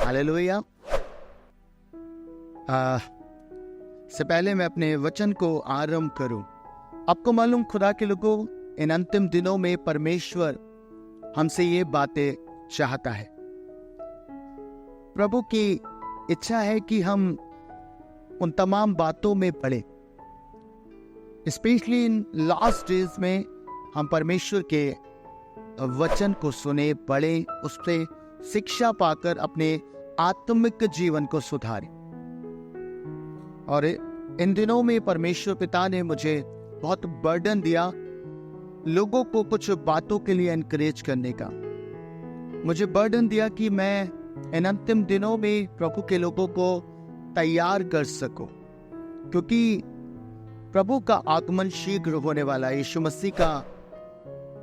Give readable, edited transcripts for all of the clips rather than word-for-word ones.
Hallelujah. से पहले मैं अपने वचन को आरंभ करूं। आपको मालूम, खुदा के लोगों, इन अंतिम दिनों में परमेश्वर हमसे ये बातें चाहता है। प्रभु की इच्छा है कि हम उन तमाम बातों में पड़े, स्पेशली इन लास्ट डेज में हम परमेश्वर के वचन को सुने, पढ़े, उससे शिक्षा पाकर अपने आत्मिक जीवन को सुधारें। और इन दिनों में परमेश्वर पिता ने मुझे बहुत बर्डन दिया लोगों को कुछ बातों के लिए एनकरेज करने का। मुझे बर्डन दिया कि मैं इन अंतिम दिनों में प्रभु के लोगों को तैयार कर सकूं, क्योंकि प्रभु का आगमन शीघ्र होने वाला है। यीशु मसीह का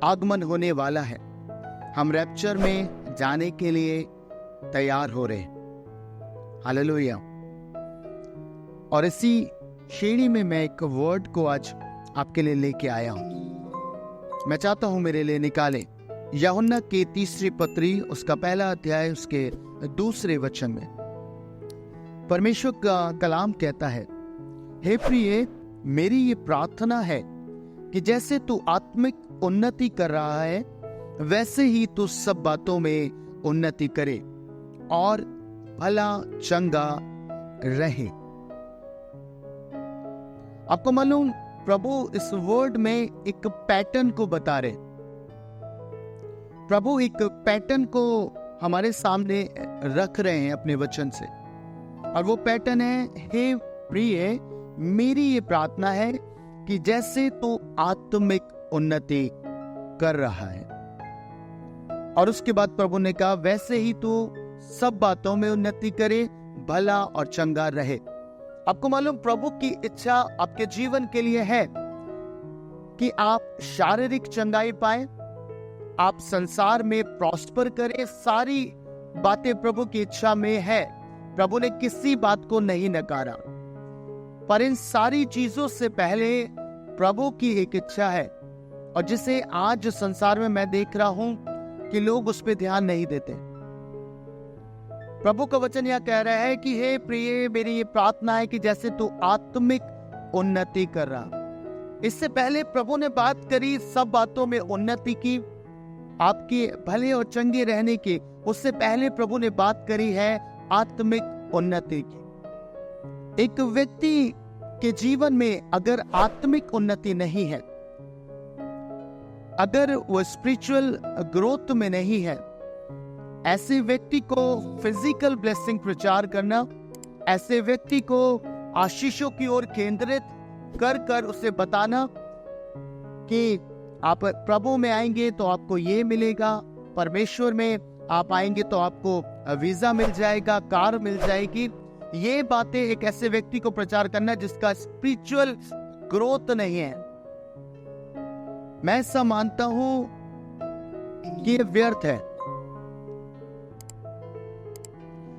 आगमन होने वाला है। हम रैप्चर में जाने के लिए तैयार हो रहे हैं। हालेलुया। और इसी श्रेणी में मैं एक वर्ड को आज आपके लिए लेके आया हूं। मैं चाहता हूं मेरे लिए निकालें यूहन्ना की 3 पत्री, उसका 1 अध्याय, उसके 2 वचन में परमेश्वर का कलाम कहता है, हे प्रिय, मेरी ये प्रार्थना है कि जैसे तू आत्मिक उन्नति कर रहा है वैसे ही तू सब बातों में उन्नति करे और भला चंगा रहे। आपको मालूम, प्रभु इस वर्ड में एक पैटर्न को बता रहे। प्रभु एक पैटर्न को हमारे सामने रख रहे हैं अपने वचन से, और वो पैटर्न है, हे प्रिय, मेरी ये प्रार्थना है कि जैसे तू आत्मिक उन्नति कर रहा है। और उसके बाद प्रभु ने कहा, वैसे ही तू सब बातों में उन्नति करे, भला और चंगा रहे। आपको मालूम, प्रभु की इच्छा आपके जीवन के लिए है कि आप शारीरिक चंगाई पाए, आप संसार में प्रॉस्पर करें। सारी बातें प्रभु की इच्छा में है। प्रभु ने किसी बात को नहीं नकारा, पर इन सारी चीजों से पहले प्रभु की एक इच्छा है, और जिसे आज संसार में मैं देख रहा हूं कि लोग उस पर ध्यान नहीं देते। प्रभु का वचन यह कह रहा है कि हे प्रिय, मेरी ये प्रार्थना है कि जैसे तू आत्मिक उन्नति कर रहा। इससे पहले प्रभु ने बात करी सब बातों में उन्नति की, आपके भले और चंगे रहने की। उससे पहले प्रभु ने बात करी है आत्मिक उन्नति की। एक व्यक्ति के जीवन में अगर आत्मिक उन्नति नहीं है, अगर वो स्पिरिचुअल ग्रोथ में नहीं है, ऐसे व्यक्ति को फिजिकल ब्लेसिंग प्रचार करना, ऐसे व्यक्ति को आशीषों की ओर केंद्रित कर कर उसे बताना कि आप प्रभु में आएंगे तो आपको ये मिलेगा, परमेश्वर में आप आएंगे तो आपको वीजा मिल जाएगा, कार मिल जाएगी, ये बातें एक ऐसे व्यक्ति को प्रचार करना जिसका स्पिरिचुअल ग्रोथ नहीं है, मैं ऐसा मानता हूं कि ये व्यर्थ है।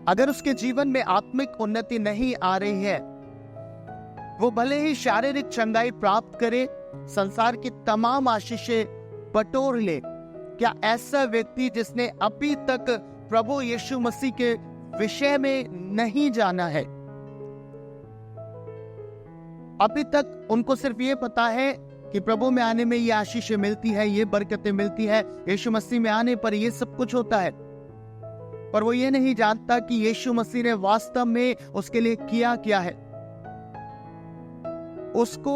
अगर उसके जीवन में आत्मिक उन्नति नहीं आ रही है, वो भले ही शारीरिक चंगाई प्राप्त करे, संसार की तमाम आशीषें बटोर ले, क्या ऐसा व्यक्ति जिसने अभी तक प्रभु यीशु मसीह के विषय में नहीं जाना है, अभी तक उनको सिर्फ ये पता है कि प्रभु में आने में ये आशीषें मिलती है, ये बरकतें मिलती है, यीशु मसीह में आने पर ये सब कुछ होता है, पर वो ये नहीं जानता कि यीशु मसीह ने वास्तव में उसके लिए किया क्या है। उसको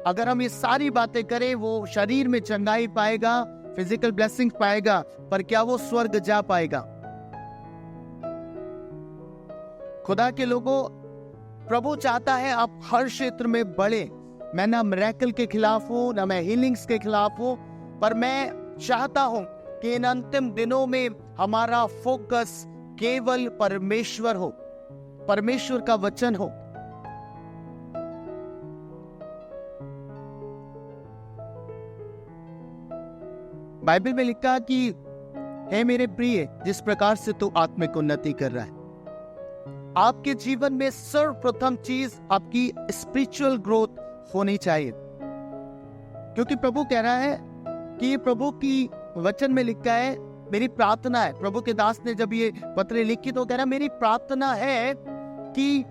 अगर हम ये सारी बातें करें, वो शरीर में चंगाई पाएगा, फिजिकल ब्लेसिंग पाएगा, पर क्या वो स्वर्ग जा पाएगा? खुदा के लोगों, प्रभु चाहता है आप हर क्षेत्र में बढ़े। मैं ना मिरेकल के खिलाफ हूं, ना मैं हीलिंग्स के खिलाफ हूं, पर मैं चाहता हूं कि इन अंतिम दिनों में हमारा फोकस केवल परमेश्वर हो, परमेश्वर का वचन हो। बाइबल में लिखा कि हे मेरे प्रिय, जिस प्रकार से तू आत्मिक उन्नति कर रहा है, आपके जीवन में सर्वप्रथम चीज आपकी स्पिरिचुअल ग्रोथ होनी चाहिए, क्योंकि प्रभु कह रहा है कि प्रभु की वचन में लिखा है मेरी प्रार्थना है। प्रभु के दास ने जब ये पत्र लिखी तो कह रहा मेरी प्रार्थना है कि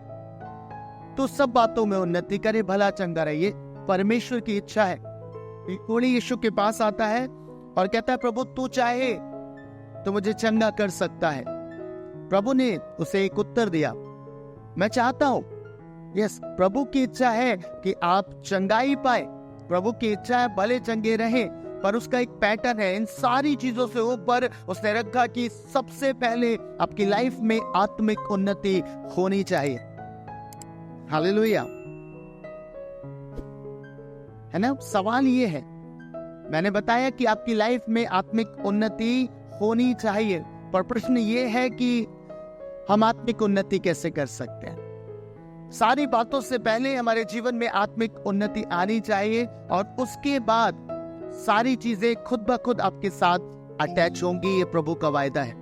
तू सब बातों में उन्नति करे, भला चंगा रहे। ये परमेश्वर की इच्छा है। कोड़ी यीशु के पास आता है और कहता है प्रभु तू चाहे तो मुझे चंगा कर सकता है। प्रभु ने उसे एक उत्तर दिया, मैं चाहता हूं। यस, प्रभु की इच्छा है कि आप चंगाई पाए, प्रभु की इच्छा है भले चंगे रहें, पर उसका एक पैटर्न है। इन सारी चीजों से ऊपर उसने रखा कि सबसे पहले आपकी लाइफ में आत्मिक उन्नति होनी चाहिए। हालेलुया, है ना। सवाल ये है, मैंने बताया कि आपकी लाइफ में आत्मिक उन्नति होनी चाहिए, पर प्रश्न ये है कि हम आत्मिक उन्नति कैसे कर सकते हैं। सारी बातों से पहले हमारे जीवन में आत्मिक उन्नति आनी चाहिए और उसके बाद सारी चीजें खुद ब खुद आपके साथ अटैच होंगी। ये प्रभु का वायदा है।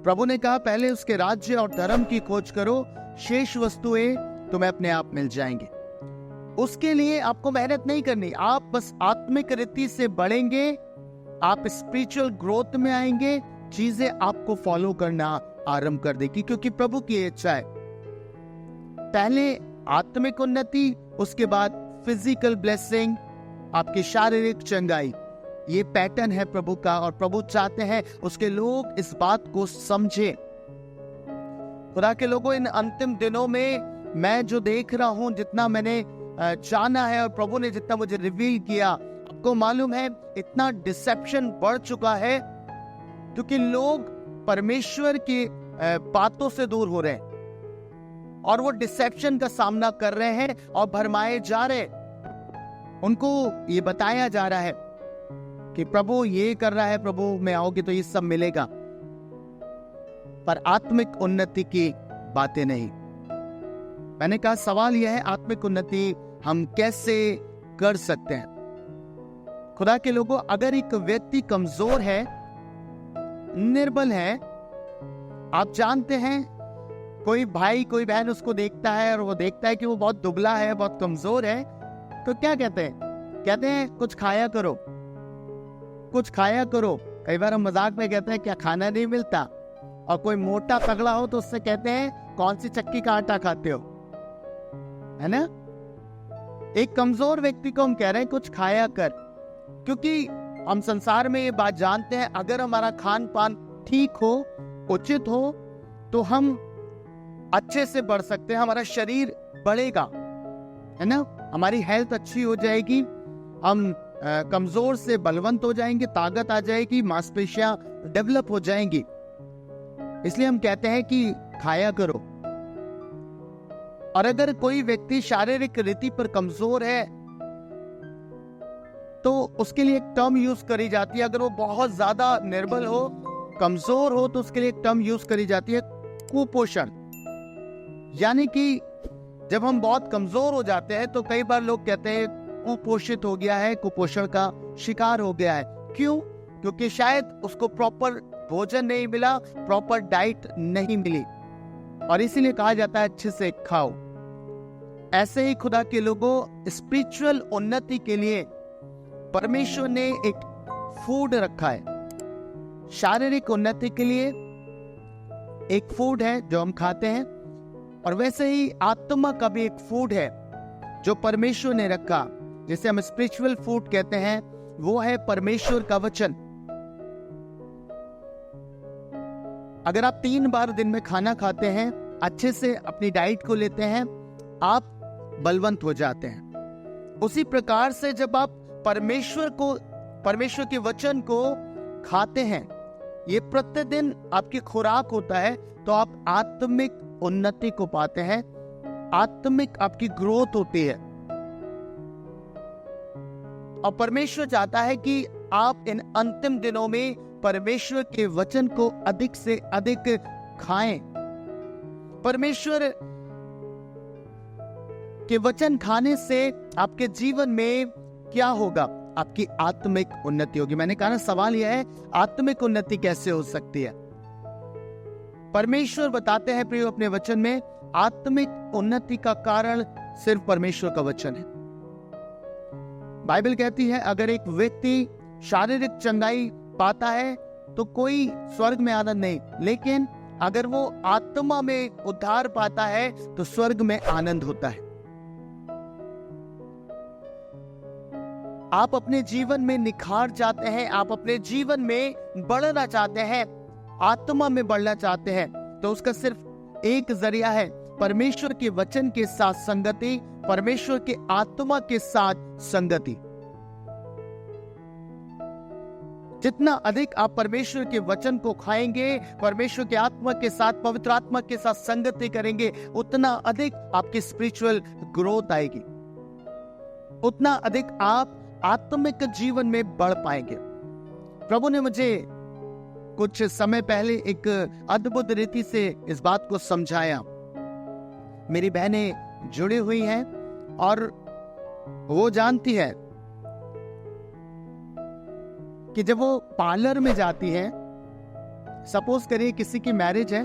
प्रभु ने कहा पहले उसके राज्य और धर्म की खोज करो, शेष वस्तुएं तुम्हें अपने आप मिल जाएंगे। उसके लिए आपको मेहनत नहीं करनी, आप बस आत्मिक रीति से बढ़ेंगे, आप स्पिरिचुअल ग्रोथ में आएंगे, चीजें आपको फॉलो करना आरंभ कर देगी, क्योंकि प्रभु की इच्छा है। पहले आत्मिक उन्नति, उसके बाद फिजिकल ब्लेसिंग, आपकी शारीरिक चंगाई। ये पैटर्न है प्रभु का और प्रभु चाहते हैं उसके लोग इस बात को समझे। खुदा के लोगों, इन अंतिम दिनों में मैं जो देख रहा हूं, जितना मैंने जाना है और प्रभु ने जितना मुझे रिवील किया, आपको मालूम है इतना डिसेप्शन बढ़ चुका है क्योंकि लोग परमेश्वर की बातों से दूर हो रहे हैं और वो डिसेप्शन का सामना कर रहे हैं और भरमाए जा रहे हैं। उनको ये बताया जा रहा है कि प्रभु ये कर रहा है, प्रभु में आओगे तो ये सब मिलेगा, पर आत्मिक उन्नति की बातें नहीं। मैंने कहा सवाल यह है, आत्मिक उन्नति हम कैसे कर सकते हैं। खुदा के लोगों, अगर एक व्यक्ति कमजोर है, निर्बल है, आप जानते हैं कोई भाई कोई बहन उसको देखता है और वो देखता है कि वो बहुत दुबला है, बहुत कमजोर है, तो क्या कहते हैं? कहते हैं कुछ खाया करो, कुछ खाया करो। कई बार हम मजाक में कहते हैं क्या खाना नहीं मिलता, और कोई मोटा तगड़ा हो तो उससे कहते हैं कौन सी चक्की का आटा खाते हो, है ना। एक कमजोर व्यक्ति को हम कह रहे हैं कुछ खाया कर, क्योंकि हम संसार में ये बात जानते हैं, अगर हमारा खान पान ठीक हो, उचित हो, तो हम अच्छे से बढ़ सकते हैं, हमारा शरीर बढ़ेगा, है ना, हमारी हेल्थ अच्छी हो जाएगी, हम कमजोर से बलवंत हो जाएंगे, ताकत आ जाएगी, मांसपेशियां डेवलप हो जाएंगी। इसलिए हम कहते हैं कि खाया करो। और अगर कोई व्यक्ति शारीरिक रीति पर कमजोर है तो उसके लिए एक टर्म यूज करी जाती है। अगर वो बहुत ज्यादा निर्बल हो, कमजोर हो, तो उसके लिए एक टर्म यूज करी जाती है कुपोषण। यानी कि जब हम बहुत कमजोर हो जाते हैं तो कई बार लोग कहते हैं कुपोषित हो गया है, कुपोषण का शिकार हो गया है। क्यों? क्योंकि शायद उसको प्रॉपर भोजन नहीं मिला, प्रॉपर डाइट नहीं मिली, और इसीलिए कहा जाता है अच्छे से खाओ। ऐसे ही खुदा के लोगों, स्पिरिचुअल उन्नति के लिए परमेश्वर ने एक फूड रखा है। शारीरिक उन्नति के लिए एक फूड है जो हम खाते हैं, और वैसे ही आत्मा का भी एक फूड है जो परमेश्वर ने रखा, जिसे हम स्पिरिचुअल फूड कहते हैं। वो है परमेश्वर का वचन। अगर आप 3 बार दिन में खाना खाते हैं, अच्छे से अपनी डाइट को लेते हैं, आप बलवंत हो जाते हैं। उसी प्रकार से जब आप परमेश्वर के वचन को खाते हैं, ये प्रतिदिन आपकी खुराक होता है, तो आप आत्मिक उन्नति को पाते हैं, आत्मिक आपकी ग्रोथ होती है। और परमेश्वर चाहता है कि आप इन अंतिम दिनों में परमेश्वर के वचन को अधिक से अधिक खाएं। परमेश्वर के वचन खाने से आपके जीवन में क्या होगा? आपकी आत्मिक उन्नति होगी। मैंने कहा ना, सवाल यह है आत्मिक उन्नति कैसे हो सकती है। परमेश्वर बताते हैं प्रियो अपने वचन में, आत्मिक उन्नति का कारण सिर्फ परमेश्वर का वचन है। बाइबल कहती है अगर एक व्यक्ति शारीरिक चंगाई पाता है तो कोई स्वर्ग में आनंद नहीं, लेकिन अगर वो आत्मा में उद्धार पाता है तो स्वर्ग में आनंद होता है। आप अपने जीवन में निखार चाहते हैं, आप अपने जीवन में बढ़ना चाहते हैं, आत्मा में बढ़ना चाहते हैं, तो उसका सिर्फ एक जरिया है, परमेश्वर के वचन के साथ संगति, परमेश्वर के आत्मा के साथ संगति। जितना अधिक आप परमेश्वर के वचन को खाएंगे, परमेश्वर के आत्मा के साथ, पवित्र आत्मा के साथ संगति करेंगे, उतना अधिक आपकी स्पिरिचुअल ग्रोथ आएगी, उतना अधिक आप आत्मिक जीवन में बढ़ पाएंगे। प्रभु ने मुझे कुछ समय पहले एक अद्भुत रीति से इस बात को समझाया। मेरी बहनें जुड़ी हुई हैं और वो जानती है कि जब वो पार्लर में जाती है, सपोज करिए किसी की मैरिज है,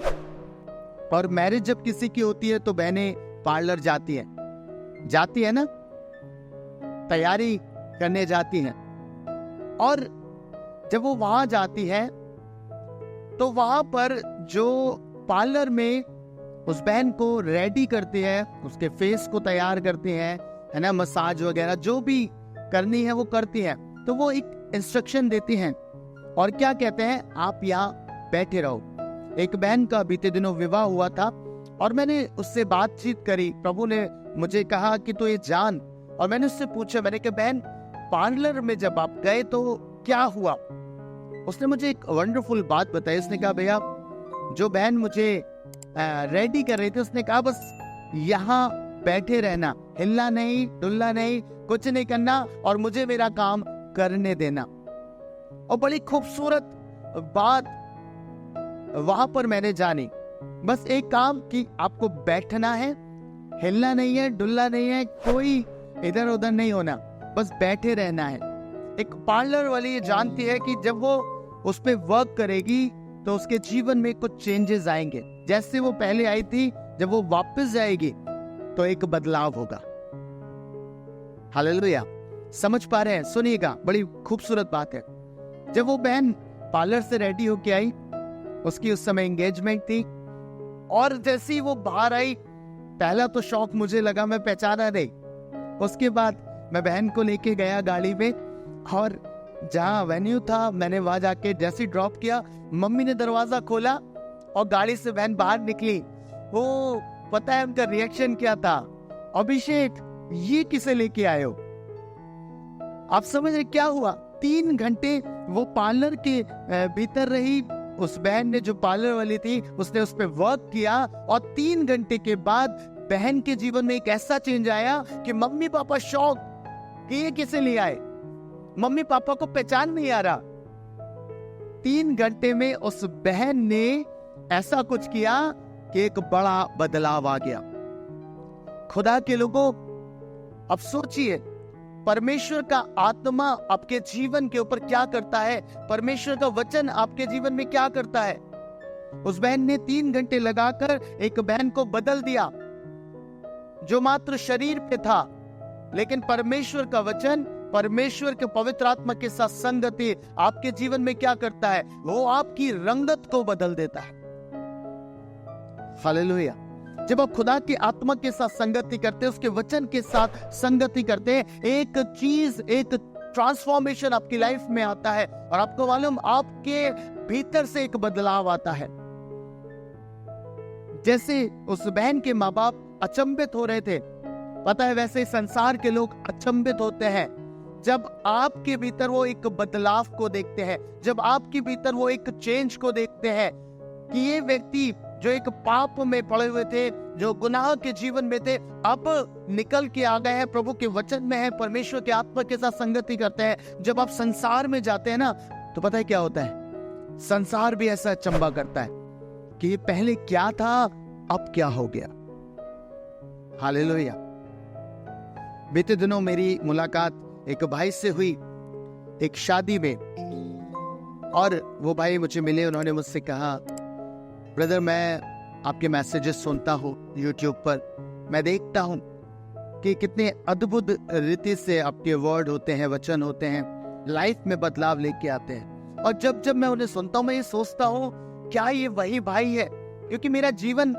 और मैरिज जब किसी की होती है तो बहनें पार्लर जाती है ना, तैयारी करने जाती हैं। और जब वो वहां जाती है तो वहां पर जो पार्लर में उस बहन को रेडी करते हैं, उसके फेस को तैयार करते हैं, है ना, मसाज वगैरह जो भी करनी है वो करती हैं। तो वो एक इंस्ट्रक्शन देती हैं और क्या कहते हैं, आप यहाँ बैठे रहो। एक बहन का बीते दिनों विवाह हुआ था और मैंने उससे बातचीत करी। प्रभु ने मुझे कहा कि तो ये जान, और मैंने उससे पूछा, मैंने कहा बहन पार्लर में जब आप गए तो क्या हुआ? उसने मुझे एक वंडरफुल बात बताई। उसने कहा भैया, जो बहन मुझे रेडी कर रही थी, उसने कहा बस यहाँ बैठे रहना, हिलना नहीं, डुलना नहीं, कुछ नहीं करना, और मुझे मेरा काम करने देना। और बड़ी खूबसूरत बात वहां पर मैंने जानी, बस एक काम कि आपको बैठना है, हिलना नहीं है, डुलना नहीं है, कोई इधर उधर नहीं होना, बस बैठे रहना है। एक पार्लर वाली ये जानती है कि जब वो उस पे वर्क करेगी तो उसके जीवन में कुछ चेंजेस आएंगे। जैसे वो पहले आई थी, जब वो वापस जाएगी तो एक बदलाव होगा। हालेलुया, समझ पा रहे हैं? सुनिएगा, बड़ी खूबसूरत बात है। जब वो बहन पार्लर से रेडी होके आई, उसकी उस समय एंगेजमेंट थी, और जैसे ही वो बाहर आई, पहला तो शौक मुझे लगा, मैं पहचाना नहीं। उसके बाद मैं बहन को लेके गया गाड़ी में, और जहाँ वेन्यू था मैंने वहां जाके जैसे ड्रॉप किया, मम्मी ने दरवाजा खोला और गाड़ी से बहन बाहर निकली। वो पता है उनका रिएक्शन क्या था? अभिषेक, ये किसे लेके आए हो? आप समझ रहे क्या हुआ? 3 घंटे वो पार्लर के भीतर रही। उस बहन ने, जो पार्लर वाली थी, उसने उस पर वर्क किया, और 3 घंटे के बाद बहन के जीवन में एक ऐसा चेंज आया कि मम्मी पापा शॉक कि ये किसे ले आए, मम्मी पापा को पहचान नहीं आ रहा। 3 घंटे में उस बहन ने ऐसा कुछ किया कि एक बड़ा बदलाव आ गया। खुदा के लोगों, अब सोचिए, परमेश्वर का आत्मा आपके जीवन के ऊपर क्या करता है, परमेश्वर का वचन आपके जीवन में क्या करता है। उस बहन ने 3 घंटे लगाकर एक बहन को बदल दिया जो मात्र शरीर पे था, लेकिन परमेश्वर का वचन, परमेश्वर के पवित्र आत्मा के साथ संगति आपके जीवन में क्या करता है? वो आपकी रंगत को बदल देता है। हालेलुया। जब आप खुदा की आत्मा के साथ संगति करते हैं, उसके वचन के साथ संगति करते हैं, एक चीज, एक ट्रांसफॉर्मेशन आपकी लाइफ में आता है, और आपको मालूम, आपके भीतर से एक बदलाव आता है। जैसे उस बहन के माँ बाप अचंभित हो रहे थे, पता है वैसे संसार के लोग अचंभित होते हैं जब आपके भीतर वो एक बदलाव को देखते हैं, जब आपके भीतर वो एक चेंज को देखते हैं कि ये व्यक्ति जो एक पाप में पड़े हुए थे, जो गुनाह के जीवन में थे, अब निकल के आ गए हैं, प्रभु के वचन में है, परमेश्वर के आत्मा के साथ संगति करते हैं। जब आप संसार में जाते हैं ना, तो पता है क्या होता है? संसार भी ऐसा अचंभा करता है कि ये पहले क्या था, अब क्या हो गया। हालेलुया। बीते दिनों मेरी मुलाकात एक भाई से हुई, एक शादी में, और वो भाई मुझे मिले। उन्होंने मुझसे कहा, ब्रदर, मैं आपके मैसेजेस सुनता हूँ यूट्यूब पर, मैं देखता हूँ कि कितने अद्भुत रीति से आपके वर्ड होते हैं, वचन होते हैं, लाइफ में बदलाव लेके आते हैं। और जब जब मैं उन्हें सुनता हूं, मैं ये सोचता हूं क्या ये वही भाई है, क्योंकि मेरा जीवन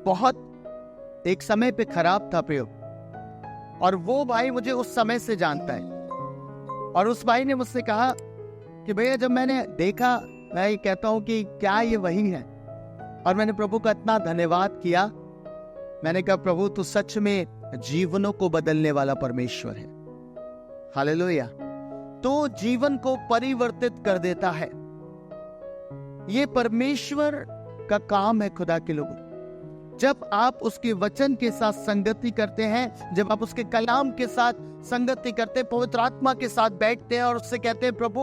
बहुत एक समय पे खराब था प्रियो, और वो भाई मुझे उस समय से जानता है। और उस भाई ने मुझसे कहा कि भैया जब मैंने देखा, मैं ये कहता हूं कि क्या ये वही है। और मैंने प्रभु का इतना धन्यवाद किया। मैंने कहा प्रभु तू सच में जीवनों को बदलने वाला परमेश्वर है। हालेलुया। तो जीवन को परिवर्तित कर देता है। ये परमेश्वर का काम है खुदा के लोगों। जब आप उसके वचन के साथ संगति करते हैं, जब आप उसके कलाम के साथ संगति करते हैं, पवित्र आत्मा के साथ बैठते हैं और उससे कहते हैं प्रभु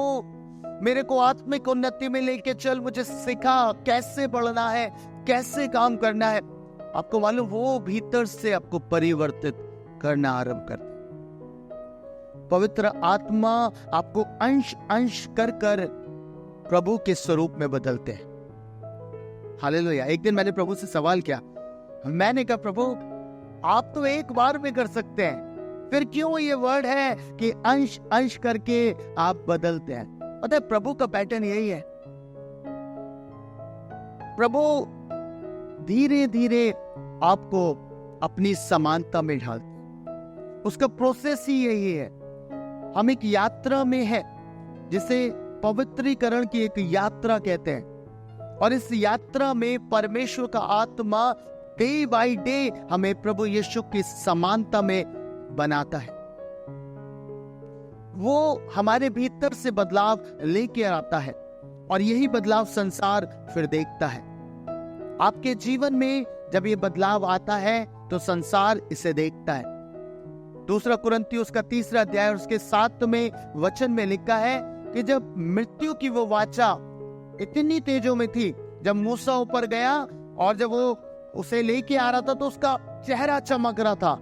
मेरे को आत्मिक उन्नति में लेके चल, मुझे सिखा कैसे बढ़ना है, कैसे काम करना है, आपको मालूम वो भीतर से आपको परिवर्तित करना आरंभ करता है। पवित्र आत्मा आपको अंश अंश कर कर प्रभु के स्वरूप में बदलते हैं। हालेलुया। एक दिन मैंने प्रभु से सवाल किया, मैंने कहा प्रभु आप तो एक बार में कर सकते हैं, फिर क्यों ये वर्ड है कि अंश अंश करके आप बदलते हैं। पता है प्रभु का पैटर्न यही है। प्रभु धीरे धीरे आपको अपनी समानता में ढालते, उसका प्रोसेस ही यही है। हम एक यात्रा में है जिसे पवित्रीकरण की एक यात्रा कहते हैं, और इस यात्रा में परमेश्वर का आत्मा डे बाय डे हमें प्रभु यीशु की समानता में बनाता है। वो हमारे भीतर से बदलाव लेके आता है, और यही बदलाव संसार फिर देखता है। आपके जीवन में जब ये बदलाव आता है तो संसार इसे देखता है। 2 कुरिन्थियों उसका 3 अध्याय और उसके 7वें वचन में लिखा है कि जब मृत्यु की वो वाचा इतनी तेजों में थी, जब मूसा ऊपर गया और जब वो उसे लेके आ रहा था तो उसका चेहरा चमक रहा था।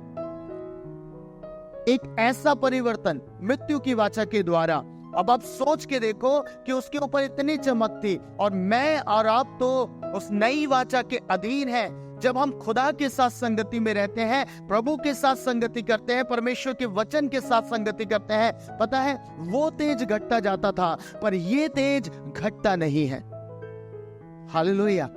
एक ऐसा परिवर्तन मृत्यु की वाचा के द्वारा। अब आप सोच के देखो कि उसके ऊपर इतनी चमक थी, और मैं और आप तो उस नई वाचा के अधीन हैं। जब हम खुदा के साथ संगति में रहते हैं, प्रभु के साथ संगति करते हैं, परमेश्वर के वचन के साथ संगति करते हैं, पता है वो तेज घटता जाता था, पर ये तेज घटता नहीं है। हालेलुया।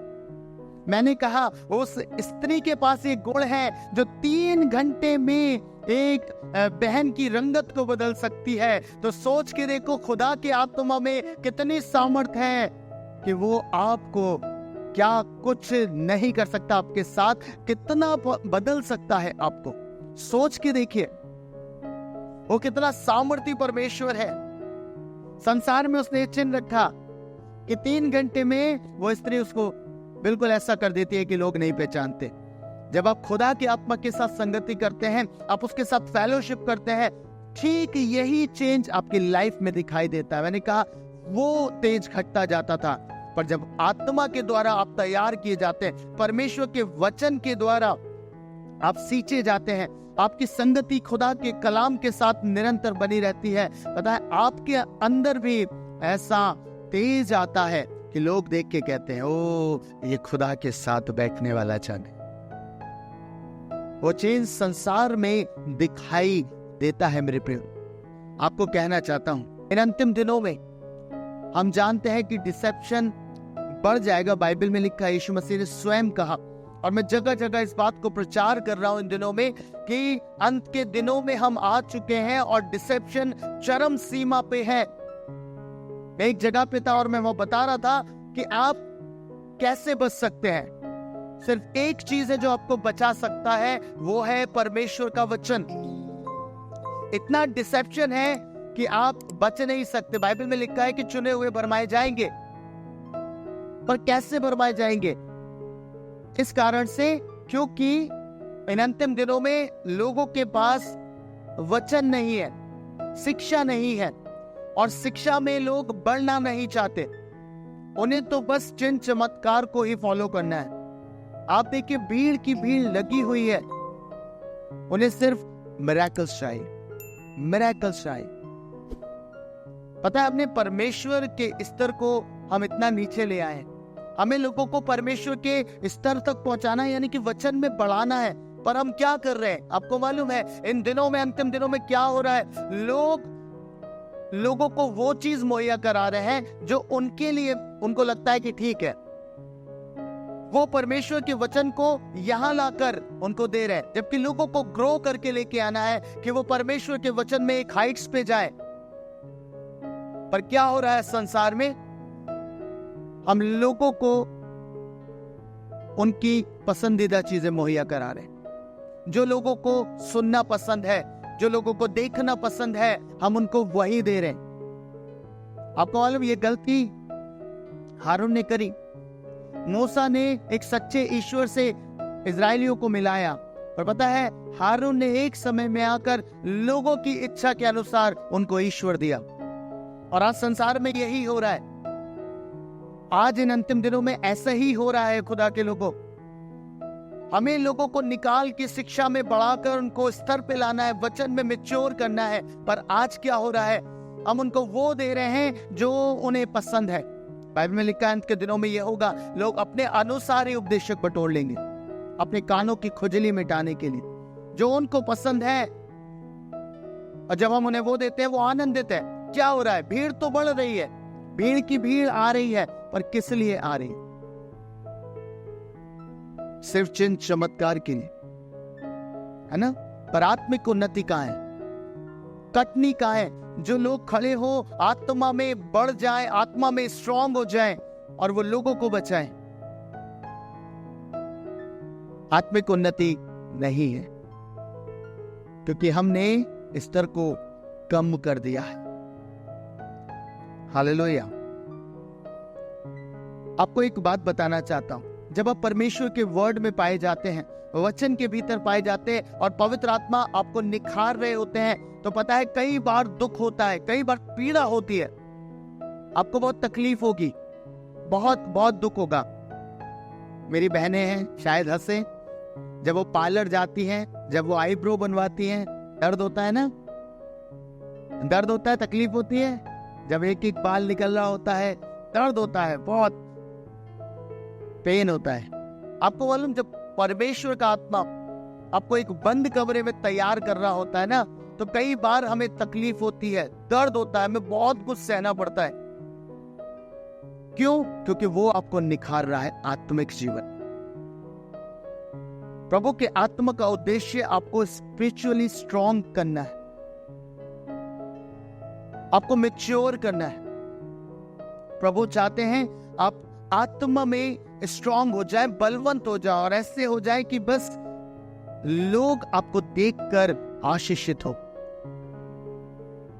मैंने कहा उस स्त्री के पास एक गुण है जो 3 घंटे में एक बहन की रंगत को बदल सकती है। तो सोच के देखो खुदा के आत्मा में कितनी सामर्थ है कि वो आपको क्या कुछ नहीं कर सकता, आपके साथ कितना बदल सकता है आपको। सोच के देखिए वो कितना सामर्थी परमेश्वर है। संसार में उसने चिन्ह रखा कि 3 घंटे में वो स्त्री उसको बिल्कुल ऐसा कर देती है कि लोग नहीं पहचानते। जब आप खुदा के आत्मा के साथ संगति करते हैं, आप उसके साथ फेलोशिप करते हैं, ठीक यही चेंज आपकी लाइफ में दिखाई देता है। मैंने कहा वो तेज घटता जाता था, पर जब आत्मा के द्वारा आप तैयार किए जाते हैं, परमेश्वर के वचन के द्वारा आप सींचे जाते हैं, आपकी संगति खुदा के कलाम के साथ निरंतर बनी रहती है, पता है आपके अंदर भी ऐसा तेज आता है कि लोग देख के कहते हैं ओ ये खुदा के साथ बैठने वाला जन है। वो चेंज संसार में दिखाई देता है। मेरे प्रिय, आपको कहना चाहता हूं इन अंतिम दिनों में हम जानते हैं कि डिसेप्शन बढ़ जाएगा। बाइबल में लिखा है, यीशु मसीह ने स्वयं कहा, और मैं जगह जगह इस बात को प्रचार कर रहा हूं इन दिनों में कि अंत के दिनों में हम आ चुके हैं और डिसेप्शन चरम सीमा पे है। मैं एक जगह पे था और मैं वो बता रहा था कि आप कैसे बच सकते हैं। सिर्फ एक चीज है जो आपको बचा सकता है, वो है परमेश्वर का वचन। इतना डिसेप्शन है कि आप बच नहीं सकते। बाइबल में लिखा है कि चुने हुए भरमाए जाएंगे, पर कैसे भरमाए जाएंगे? इस कारण से क्योंकि इन अंतिम दिनों में लोगों के पास वचन नहीं है, शिक्षा नहीं है, और शिक्षा में लोग बढ़ना नहीं चाहते। उन्हें तो बस चिन्ह चमत्कार को ही फॉलो करना है। आप देखिए भीड़ की भीड़ लगी हुई है, उन्हें सिर्फ मिरेकल्स चाहिए, मिरेकल्स चाहिए। पता है अपने परमेश्वर के स्तर को हम इतना नीचे ले आए। हमें लोगों को परमेश्वर के स्तर तक पहुंचाना है, यानी कि वचन में बढ़ाना है, पर हम क्या कर रहे हैं? आपको मालूम है इन दिनों में, अंतिम दिनों में क्या हो रहा है? लोग लोगों को वो चीज मुहैया करा रहे हैं जो उनके लिए उनको लगता है कि ठीक है। वो परमेश्वर के वचन को यहां लाकर उनको दे रहे हैं, जबकि लोगों को ग्रो करके लेके आना है कि वो परमेश्वर के वचन में एक हाइट्स पे जाए। पर क्या हो रहा है संसार में? हम लोगों को उनकी पसंदीदा चीजें मुहैया करा रहे हैं। जो लोगों को सुनना पसंद है, जो लोगों को देखना पसंद है, हम उनको वही दे रहे हैं। आपको मालूम ये गलती हारून ने करी। मूसा ने एक सच्चे ईश्वर से इजरायलियों को मिलाया, पर पता है हारून ने एक समय में आकर लोगों की इच्छा के अनुसार उनको ईश्वर दिया। और आज संसार में यही हो रहा है। आज इन अंतिम दिनों में ऐसा ही हो रहा है। खुदा के लोगों, हमें लोगों को निकाल के शिक्षा में बढ़ाकर उनको स्तर पे लाना है, वचन में मैच्योर करना है। पर आज क्या हो रहा है? हम उनको वो दे रहे हैं जो उन्हें पसंद है। बाइबल में लिखा है अंत के दिनों में यह होगा, लोग अपने अनुसार ही उपदेशक बटोर लेंगे, अपने कानों की खुजली मिटाने के लिए, जो उनको पसंद है। और जब हम उन्हें वो देते हैं, वो आनंदित है। क्या हो रहा है? भीड़ तो बढ़ रही है, भीड़ की भीड़ आ रही है, पर किस लिए आ रही है? सिर्फ चिन्ह चमत्कार के लिए, है ना? पर आत्मिक उन्नति कहां है? कटनी कहां है? जो लोग खड़े हो, आत्मा में बढ़ जाएं, आत्मा में स्ट्रांग हो जाएं और वो लोगों को बचाएं। आत्मिक उन्नति नहीं है, क्योंकि हमने स्तर को कम कर दिया है। हालेलुया। आपको एक बात बताना चाहता हूं। जब आप परमेश्वर के वर्ड में पाए जाते हैं, वचन के भीतर पाए जाते हैं और पवित्र आत्मा आपको निखार रहे होते हैं, तो पता है कई बार दुख होता है, कई बार पीड़ा होती है, आपको बहुत तकलीफ होगी, बहुत बहुत दुख होगा। मेरी बहनें हैं, शायद हंसे, जब वो पार्लर जाती हैं, जब वो आईब्रो बनवाती हैं, दर्द होता है ना? दर्द होता है, तकलीफ होती है। जब एक एक बाल निकल रहा होता है, दर्द होता है, बहुत पेन होता है। आपको मालूम, जब परमेश्वर का आत्मा आपको एक बंद कमरे में तैयार कर रहा होता है ना, तो कई बार हमें तकलीफ होती है, दर्द होता है, हमें बहुत कुछ सहना पड़ता है। क्यों? क्योंकि वो आपको निखार रहा है आत्मिक जीवन। प्रभु के आत्मा का उद्देश्य आपको स्पिरिचुअली स्ट्रांग करना है, आपको मैच्योर करना है। प्रभु चाहते हैं आप आत्मा में स्ट्रांग हो जाए, बलवंत हो जाए, और ऐसे हो जाए कि बस लोग आपको देखकर आशीषित हो।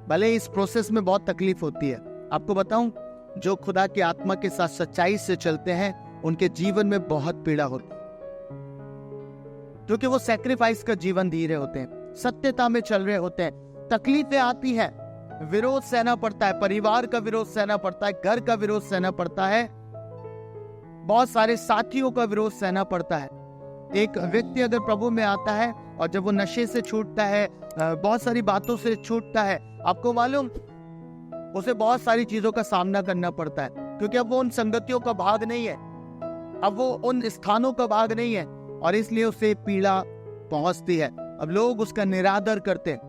भले इस प्रोसेस में बहुत तकलीफ होती है। आपको बताऊं, जो खुदा की आत्मा के साथ सच्चाई से चलते हैं, उनके जीवन में बहुत पीड़ा होती है, क्योंकि वो सैक्रिफाइस का जीवन जी रहे होते हैं, सत्यता में चल रहे होते हैं। तकलीफें आती हैं, विरोध सहना पड़ता है, परिवार का विरोध सहना पड़ता है, घर का विरोध सहना पड़ता है, बहुत सारे साथियों का विरोध सहना पड़ता है। एक व्यक्ति अगर प्रभु में आता है और जब वो नशे से छूटता है, बहुत सारी बातों से छूटता है, आपको मालूम उसे बहुत सारी चीजों का सामना करना पड़ता है, क्योंकि अब वो उन संगतियों का भाग नहीं है, अब वो उन स्थानों का भाग नहीं है, और इसलिए उसे पीड़ा पहुंचती है। अब लोग उसका निरादर करते हैं,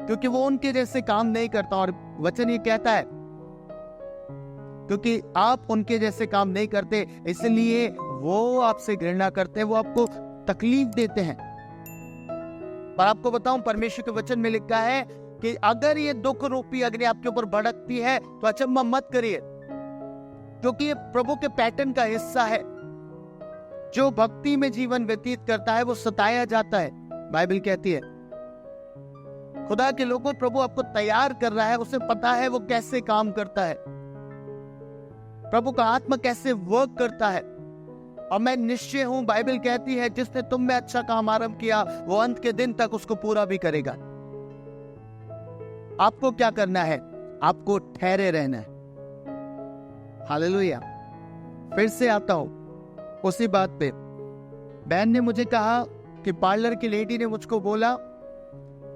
क्योंकि वो उनके जैसे काम नहीं करता। और वचन ये कहता है, क्योंकि आप उनके जैसे काम नहीं करते, इसलिए वो आपसे घृणा करते हैं, वो आपको तकलीफ देते हैं। पर आपको बताऊं, परमेश्वर के वचन में लिखा है कि अगर ये दुख रूपी अग्नि आपके ऊपर भड़कती है, तो अचंभा मत करिए, क्योंकि ये प्रभु के पैटर्न का हिस्सा है। जो भक्ति में जीवन व्यतीत करता है, वो सताया जाता है। बाइबल कहती है, खुदा के लोगों, प्रभु आपको तैयार कर रहा है, उसे पता है वो कैसे काम करता है, प्रभु का आत्मा कैसे वर्क करता है। और मैं निश्चय हूं, बाइबल कहती है, जिसने तुम में अच्छा काम आरंभ किया, वो अंत के दिन तक उसको पूरा भी करेगा। आपको क्या करना है? आपको ठहरे रहना है। हालेलुया। फिर से आता हूं उसी बात पे। बहन ने मुझे कहा कि पार्लर की लेडी ने मुझको बोला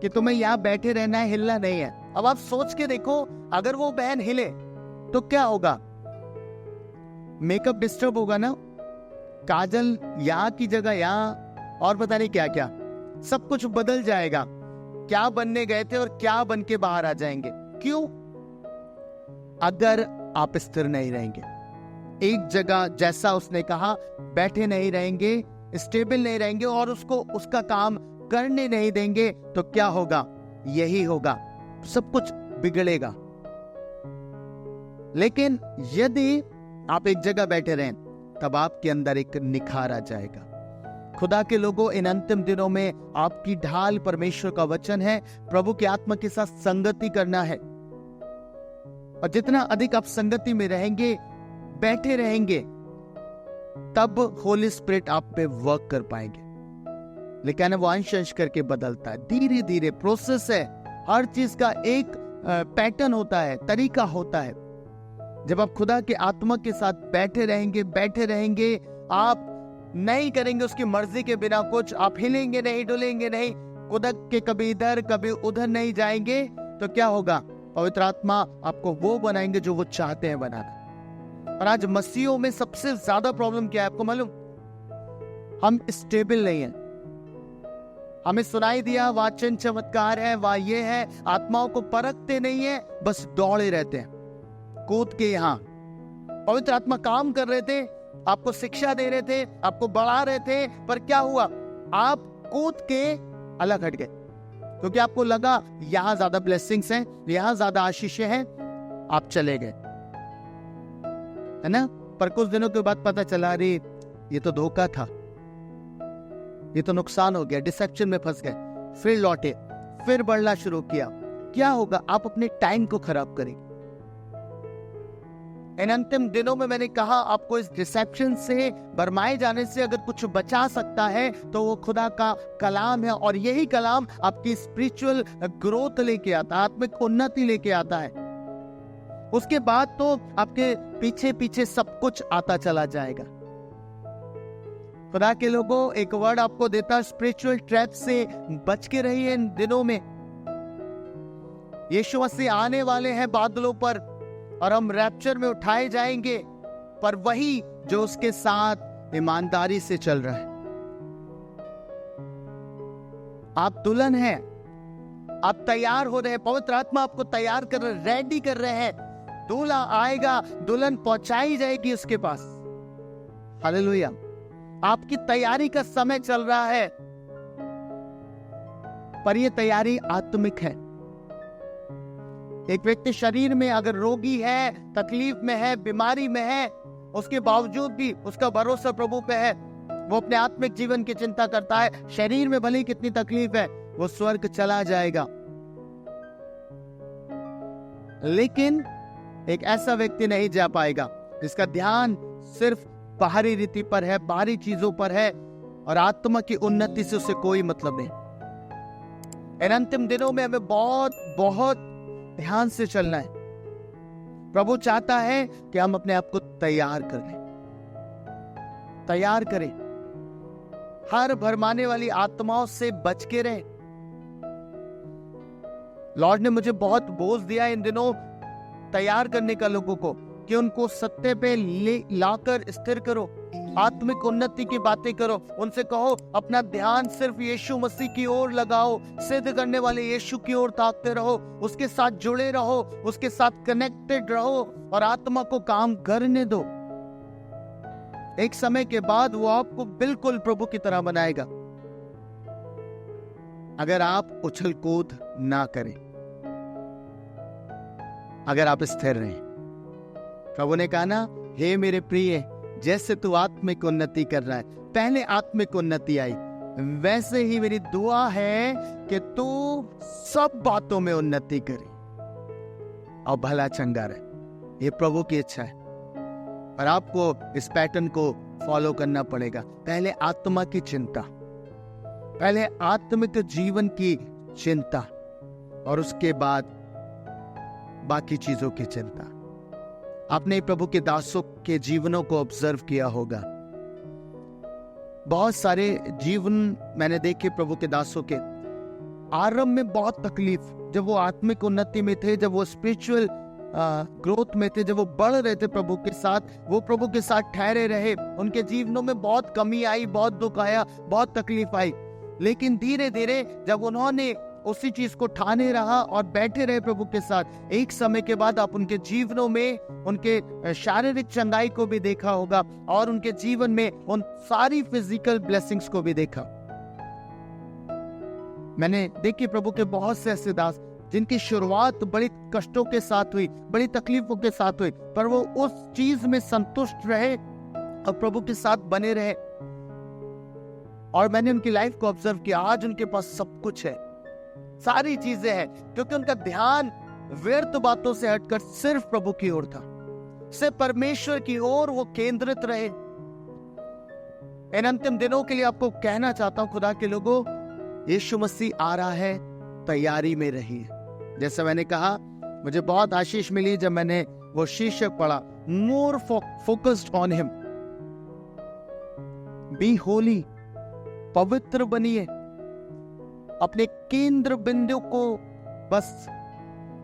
कि तुम्हें यहां बैठे रहना है, हिलना नहीं है। अब आप सोच के देखो, अगर वो बहन हिले तो क्या होगा? मेकअप डिस्टर्ब होगा ना, काजल यहाँ की जगह यहाँ, और पता नहीं क्या क्या, सब कुछ बदल जाएगा। क्या बनने गए थे और क्या बन के बाहर आ जाएंगे। क्यों? अगर आप स्थिर नहीं रहेंगे, एक जगह जैसा उसने कहा बैठे नहीं रहेंगे, स्टेबल नहीं रहेंगे और उसको उसका काम करने नहीं देंगे, तो क्या होगा? यही होगा, सब कुछ बिगड़ेगा। लेकिन यदि आप एक जगह बैठे रहें, तब आपके अंदर एक निखार आ जाएगा। खुदा के लोगों, इन अंतिम दिनों में आपकी ढाल परमेश्वर का वचन है। प्रभु की आत्मा के साथ संगति करना है, और जितना अधिक आप संगति में रहेंगे, बैठे रहेंगे, तब होली स्पिरिट आप पे वर्क कर पाएंगे। लेकिन वो अंश करके बदलता है, धीरे धीरे प्रोसेस है। हर चीज का एक पैटर्न होता है, तरीका होता है। जब आप खुदा के आत्मा के साथ बैठे रहेंगे, आप नहीं करेंगे उसकी मर्जी के बिना कुछ, आप हिलेंगे नहीं, डुलेंगे नहीं, खुदा के कभी इधर कभी उधर नहीं जाएंगे, तो क्या होगा? पवित्र आत्मा आपको वो बनाएंगे जो वो चाहते हैं बनाना। और आज मसीहों में सबसे ज्यादा प्रॉब्लम क्या है आपको मालूम? हम स्टेबल नहीं है। हमें सुनाई दिया वहां चिन्ह चमत्कार है, वहां ये है, आत्माओं को परखते नहीं है, बस दौड़े रहते हैं कूद के। यहाँ पवित्र आत्मा काम कर रहे थे, आपको शिक्षा दे रहे थे, आपको बढ़ा रहे थे, पर क्या हुआ? आप कूद के अलग हट गए, क्योंकि आपको लगा यहां ज्यादा ब्लेसिंग्स हैं, यहां ज्यादा आशीषें हैं, आप चले गए, है ना? पर कुछ दिनों के बाद पता चला, अरे ये तो धोखा था, ये तो नुकसान हो गया, डिसेप्शन में फंस गए। फिर लौटे, फिर बढ़ना शुरू किया। क्या होगा? आप अपने टाइम को खराब करेंगे। इन अंतिम दिनों में मैंने कहा, आपको इस डिसेप्शन से, भरमाए जाने से अगर कुछ बचा सकता है तो वो खुदा का कलाम है, और यही कलाम आपकी स्पिरिचुअल ग्रोथ लेके आता है, आत्मिक उन्नति लेके आता है। उसके बाद तो आपके पीछे पीछे सब कुछ आता चला जाएगा। खुदा के लोगों, एक वर्ड आपको देता, स्पिरिचुअल ट्रैप से बच के रहिए इन दिनों में। यीशु मसीह आने वाले हैं बादलों पर, और हम रैप्चर में उठाए जाएंगे, पर वही जो उसके साथ ईमानदारी से चल रहा है। आप दुल्हन हैं, आप तैयार हो रहे हैं, पवित्र आत्मा आपको तैयार कर रहे, रेडी कर रहे हैं। दूल्हा आएगा, दुल्हन पहुंचाई जाएगी उसके पास। हालेलुया। आपकी तैयारी का समय चल रहा है, पर यह तैयारी आत्मिक है। एक व्यक्ति शरीर में अगर रोगी है, तकलीफ में है, बीमारी में है, उसके बावजूद भी उसका भरोसा प्रभु पे है, वो अपने आत्मिक जीवन की चिंता करता है, शरीर में भले कितनी तकलीफ है, वो स्वर्ग चला जाएगा। लेकिन एक ऐसा व्यक्ति नहीं जा पाएगा जिसका ध्यान सिर्फ बाहरी रीति पर है, बाहरी चीजों पर है, और आत्मा की उन्नति से उसे कोई मतलब नहीं। इन अंतिम दिनों में हमें बहुत बहुत ध्यान से चलना है। प्रभु चाहता है कि हम अपने आप को तैयार कर लें, तैयार करें, हर भरमाने वाली आत्माओं से बच के रहें। लॉर्ड ने मुझे बहुत बोझ दिया इन दिनों तैयार करने का लोगों को, कि उनको सत्य पे लाकर स्थिर करो, आत्मिक उन्नति की बातें करो, उनसे कहो अपना ध्यान सिर्फ यीशु मसीह की ओर लगाओ, सिद्ध करने वाले यीशु की ओर ताकते रहो, उसके साथ जुड़े रहो, उसके साथ कनेक्टेड रहो, और आत्मा को काम करने दो। एक समय के बाद वो आपको बिल्कुल प्रभु की तरह बनाएगा, अगर आप उछल कूद ना करें, अगर आप स्थिर रहें। प्रभु ने कहा ना, हे मेरे प्रिय, जैसे तू आत्मिक उन्नति कर रहा है, पहले आत्मिक उन्नति आई, वैसे ही मेरी दुआ है कि तू सब बातों में उन्नति करे और भला चंगा रहे। ये प्रभु की इच्छा है, और आपको इस पैटर्न को फॉलो करना पड़ेगा। पहले आत्मा की चिंता, पहले आत्मिक जीवन की चिंता, और उसके बाद बाकी चीजों की चिंता। आपने प्रभु के दासों के जीवनों को ऑब्जर्व किया होगा। बहुत सारे जीवन मैंने देखे प्रभु के दासों के, आरंभ में बहुत तकलीफ, जब वो आत्मिक उन्नति में थे, जब वो स्पिरिचुअल ग्रोथ में थे, जब वो बढ़ रहे थे प्रभु के साथ, वो प्रभु के साथ ठहरे रहे, उनके जीवनों में बहुत कमी आई, बहुत दुख आया, बहुत तकलीफ आई। लेकिन धीरे धीरे जब उन्होंने उसी चीज को ठाने रहा और बैठे रहे प्रभु के साथ, एक समय के बाद आप उनके जीवनों में उनके शारीरिक चंगाई को भी देखा होगा और उनके जीवन में उन सारी फिजिकल ब्लेसिंग्स को भी देखा। मैंने देखी प्रभु के बहुत से ऐसे दास जिनकी शुरुआत बड़ी कष्टों के साथ हुई, बड़ी तकलीफों के साथ हुई, पर वो उस चीज में संतुष्ट रहे और प्रभु के साथ बने रहे। और मैंने उनकी लाइफ को ऑब्जर्व किया, आज उनके पास सब कुछ है, सारी चीजें हैं, क्योंकि उनका ध्यान व्यर्थ बातों से हटकर सिर्फ प्रभु की ओर था, सिर्फ परमेश्वर की ओर वो केंद्रित रहे। इन अंतिम दिनों के लिए आपको कहना चाहता हूं, खुदा के लोगों, यीशु मसीह आ रहा है, तैयारी में रहिए। जैसा मैंने कहा, मुझे बहुत आशीष मिली जब मैंने वो शीर्षक पढ़ा, more focused on him, be holy, पवित्र बनिए। अपने केंद्र बिंदु को, बस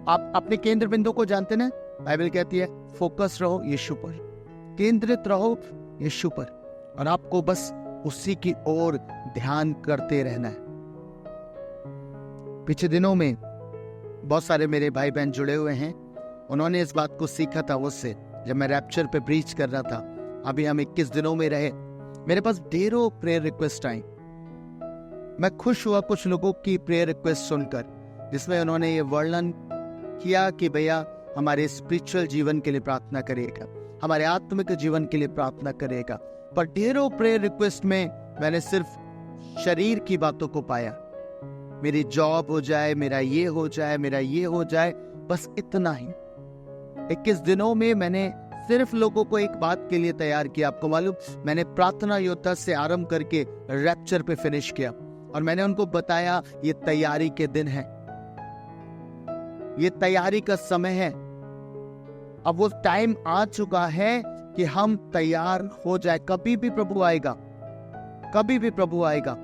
आप अपने केंद्र बिंदु को जानते ना, बाइबल कहती है फोकस रहो यीशु पर, केंद्रित रहो यीशु पर, और आपको बस उसी की ओर ध्यान करते रहना है। पिछले दिनों में बहुत सारे मेरे भाई बहन जुड़े हुए हैं, उन्होंने इस बात को सीखा था मुझसे जब मैं रैप्चर पे प्रीच कर रहा था। अभी हम 21 दिनों में रहे, मेरे पास ढेरों प्रेयर रिक्वेस्ट आई। मैं खुश हुआ कुछ लोगों की प्रेयर रिक्वेस्ट सुनकर, जिसमें उन्होंने ये वर्णन किया कि भैया हमारे स्पिरिचुअल जीवन के लिए प्रार्थना करिएगा, हमारे आत्मिक जीवन के लिए प्रार्थना करिएगा। पर ढेरों प्रेयर रिक्वेस्ट में मैंने सिर्फ शरीर की बातों को पाया, मेरी जॉब हो जाए, मेरा ये हो जाए, मेरा ये हो जाए, बस इतना ही। 21 दिनों में मैंने सिर्फ लोगों को एक बात के लिए तैयार किया। आपको मालूम, मैंने प्रार्थना योद्धा से आरंभ करके रैप्चर पे फिनिश किया, और मैंने उनको बताया ये तैयारी के दिन है, ये तैयारी का समय है। अब वो टाइम आ चुका है कि हम तैयार हो जाए। कभी भी प्रभु आएगा, कभी भी प्रभु आएगा।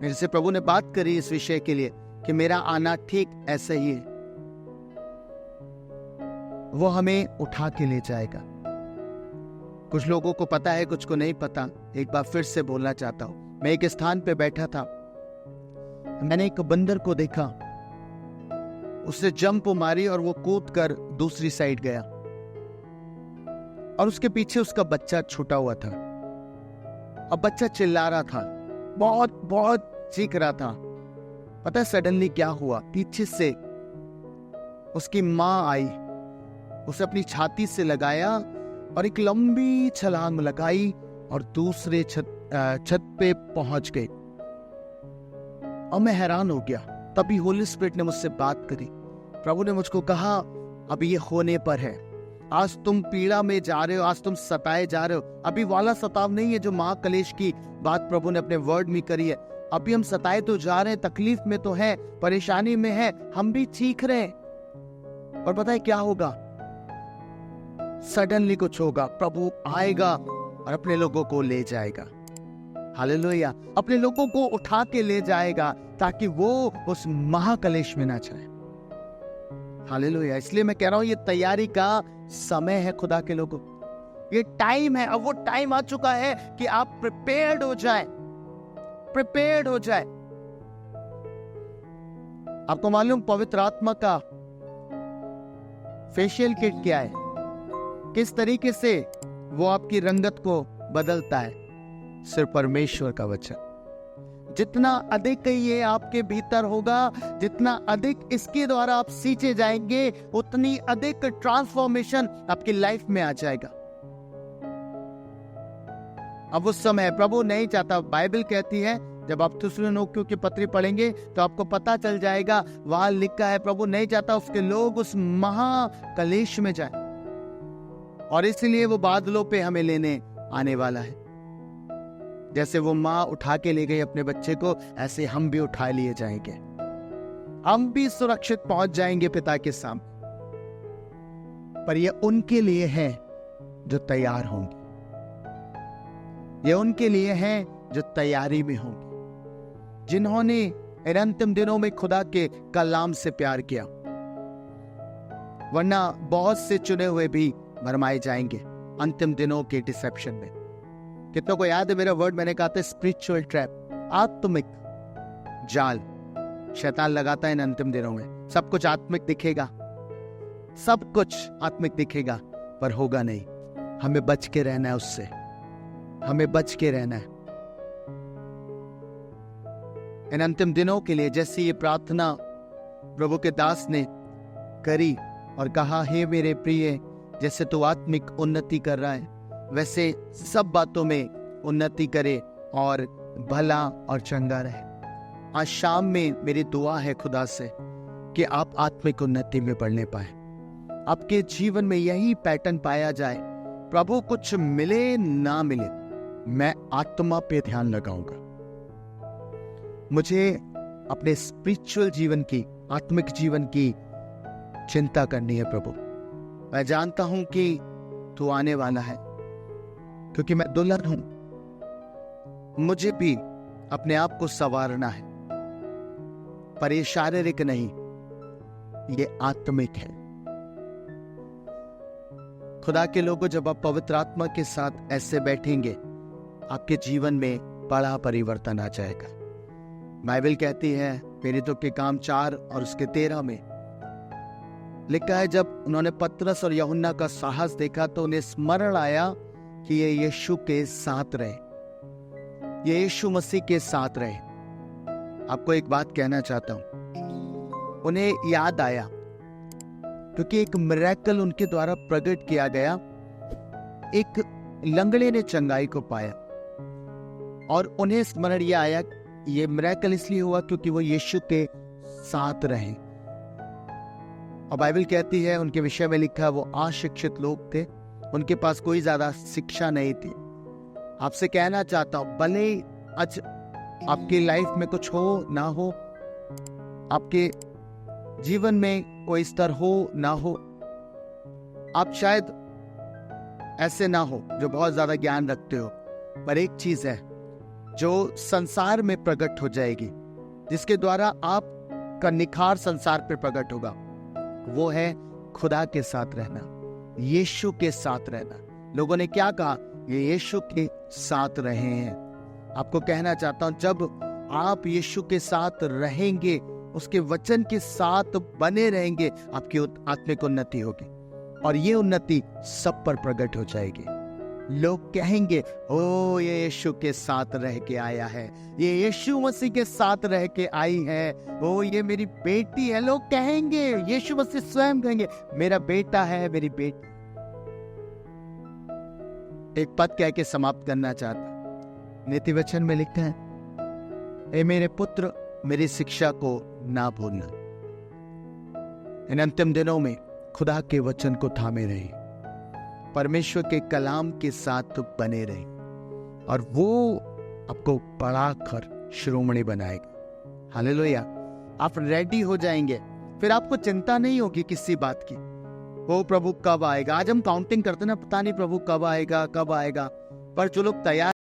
मेरे से प्रभु ने बात करी इस विषय के लिए कि मेरा आना ठीक ऐसे ही है, वो हमें उठा के ले जाएगा। कुछ लोगों को पता है, कुछ को नहीं पता। एक बार फिर से बोलना चाहता हूं, मैं एक स्थान पे बैठा था, मैंने एक बंदर को देखा, उसने जंप मारी और वो कूद कर दूसरी साइड गया, और उसके पीछे उसका बच्चा छूटा हुआ था। अब बच्चा चिल्ला रहा था, बहुत बहुत चीख रहा था। पता है सडनली क्या हुआ? पीछे से उसकी माँ आई, उसे अपनी छाती से लगाया और एक लंबी छलांग लगाई और दूसरे छत पे पहुंच गई। और मैं हैरान हो गया। तभी होली स्पिरिट ने मुझसे बात करी। प्रभु ने मुझको कहा, अब ये होने पर है, आज तुम पीड़ा में जा रहे हो, आज तुम सताए जा रहे हो। अभी वाला सताव नहीं है जो महाक्लेश की बात प्रभु ने अपने वर्ड में करी है। अभी हम सताए तो जा रहे हैं, तकलीफ में तो है, परेशानी में है, हम भी चीख रहे हैं। और पता है क्या होगा? सडनली कुछ होगा, प्रभु आएगा और अपने लोगों को ले जाएगा। हालेलुया, अपने लोगों को उठा के ले जाएगा ताकि वो उस महाक्लेश में ना जाए। हालेलुया, इसलिए मैं कह रहा हूं ये तैयारी का समय है खुदा के लोगों, ये टाइम है। अब वो टाइम आ चुका है कि आप प्रिपेयर्ड हो जाए, प्रिपेयर्ड हो जाए। आपको मालूम पवित्र आत्मा का फेशियल किट क्या है, किस तरीके से वो आपकी रंगत को बदलता है? सिर्फ परमेश्वर का वचन। जितना अधिक ये आपके भीतर होगा, जितना अधिक इसके द्वारा आप सींचे जाएंगे, उतनी अधिक ट्रांसफॉर्मेशन आपकी लाइफ में आ जाएगा। अब उस समय प्रभु नहीं चाहता, बाइबल कहती है, जब आप थिस्सलुनीकियों की पत्री पढ़ेंगे तो आपको पता चल जाएगा, वहां लिखा है प्रभु नहीं चाहता उसके लोग उस महाक्लेश में जाए, और इसलिए वो बादलों पे हमें लेने आने वाला है। जैसे वो माँ उठा के ले गई अपने बच्चे को, ऐसे हम भी उठा लिए जाएंगे, हम भी सुरक्षित पहुंच जाएंगे पिता के सामने। पर ये उनके लिए है जो तैयार होंगे, ये उनके लिए है जो तैयारी में होंगे, जिन्होंने इन अंतिम दिनों में खुदा के कलाम से प्यार किया। वरना बहुत से चुने हुए भी भरमाए जाएंगे अंतिम दिनों के डिसेप्शन में। कितनों को याद है मेरा वर्ड, मैंने कहा था स्पिरिचुअल ट्रैप, आत्मिक जाल। शैतान लगाता है इन अंतिम दिनों में। सब कुछ आत्मिक दिखेगा, सब कुछ आत्मिक दिखेगा, पर होगा नहीं। हमें बच के रहना है उससे, हमें बच के रहना है। इन अंतिम दिनों के लिए जैसे ये प्रार्थना प्रभु के दास ने करी और कहा, हे मेरे प्रिय, जैसे तू आत्मिक उन्नति कर रहा है वैसे सब बातों में उन्नति करे और भला और चंगा रहे। आज शाम में मेरी दुआ है खुदा से कि आप आत्मिक उन्नति में बढ़ने पाए, आपके जीवन में यही पैटर्न पाया जाए। प्रभु कुछ मिले ना मिले, मैं आत्मा पे ध्यान लगाऊंगा। मुझे अपने स्पिरिचुअल जीवन की, आत्मिक जीवन की चिंता करनी है प्रभु। मैं जानता हूं कि तू आने वाला है, क्योंकि मैं दुल्हन हूं। मुझे भी अपने आप को संवारना है, पर ये शारीरिक नहीं, ये आत्मिक है। खुदा के लोगों, जब आप पवित्र आत्मा के साथ ऐसे बैठेंगे, आपके जीवन में बड़ा परिवर्तन आ जाएगा। बाइबल कहती है प्रेरितों के काम 4 और उसके 13 में लिखा है, जब उन्होंने पतरस और यूहन्ना का साहस देखा तो उन्हें स्मरण आया कि ये यीशु के साथ रहे, ये यीशु मसीह के साथ रहे। आपको एक बात कहना चाहता हूं, उन्हें याद आया क्योंकि एक मिरेकल उनके द्वारा प्रकट किया गया। एक लंगड़े ने चंगाई को पाया और उन्हें स्मरण यह आया, ये मिरेकल इसलिए हुआ क्योंकि वो यीशु के साथ रहे। और बाइबल कहती है, उनके विषय में लिखा है, वो अशिक्षित लोग थे, उनके पास कोई ज्यादा शिक्षा नहीं थी। आपसे कहना चाहता हूं, भले आज आपकी लाइफ में कुछ हो ना हो, आपके जीवन में कोई स्तर हो ना हो, आप शायद ऐसे ना हो जो बहुत ज्यादा ज्ञान रखते हो, पर एक चीज है जो संसार में प्रकट हो जाएगी, जिसके द्वारा आप का निखार संसार पे प्रकट होगा, वो है खुदा के साथ रहना, यीशु के साथ रहना। लोगों ने क्या कहा, ये यीशु के साथ रहे हैं। आपको कहना चाहता हूं, जब आप यीशु के साथ रहेंगे, उसके वचन के साथ बने रहेंगे, आपकी आत्मिक उन्नति होगी और ये उन्नति सब पर प्रकट हो जाएगी। लोग कहेंगे, ओ ये यीशु के साथ रह के आया है, ये यीशु मसीह के साथ रह के आई है, ओ ये मेरी बेटी है। लोग कहेंगे, यीशु मसीह स्वयं कहेंगे, मेरा बेटा है, मेरी बेटी। एक पद कह के समाप्त करना चाहता। नीति वचन में लिखा है, ए मेरे पुत्र, मेरी शिक्षा को ना भूलना। इन अंतिम दिनों में खुदा के वचन को थामे रहे, परमेश्वर के कलाम के साथ बने रहे, और वो आपको बढ़ाकर शिरोमणि बनाएगा। हालेलुया। आप रेडी हो जाएंगे, फिर आपको चिंता नहीं होगी किसी बात की। वो प्रभु कब आएगा। आज हम काउंटिंग करते ना, पता नहीं प्रभु कब आएगा कब आएगा, पर जो लोग तैयार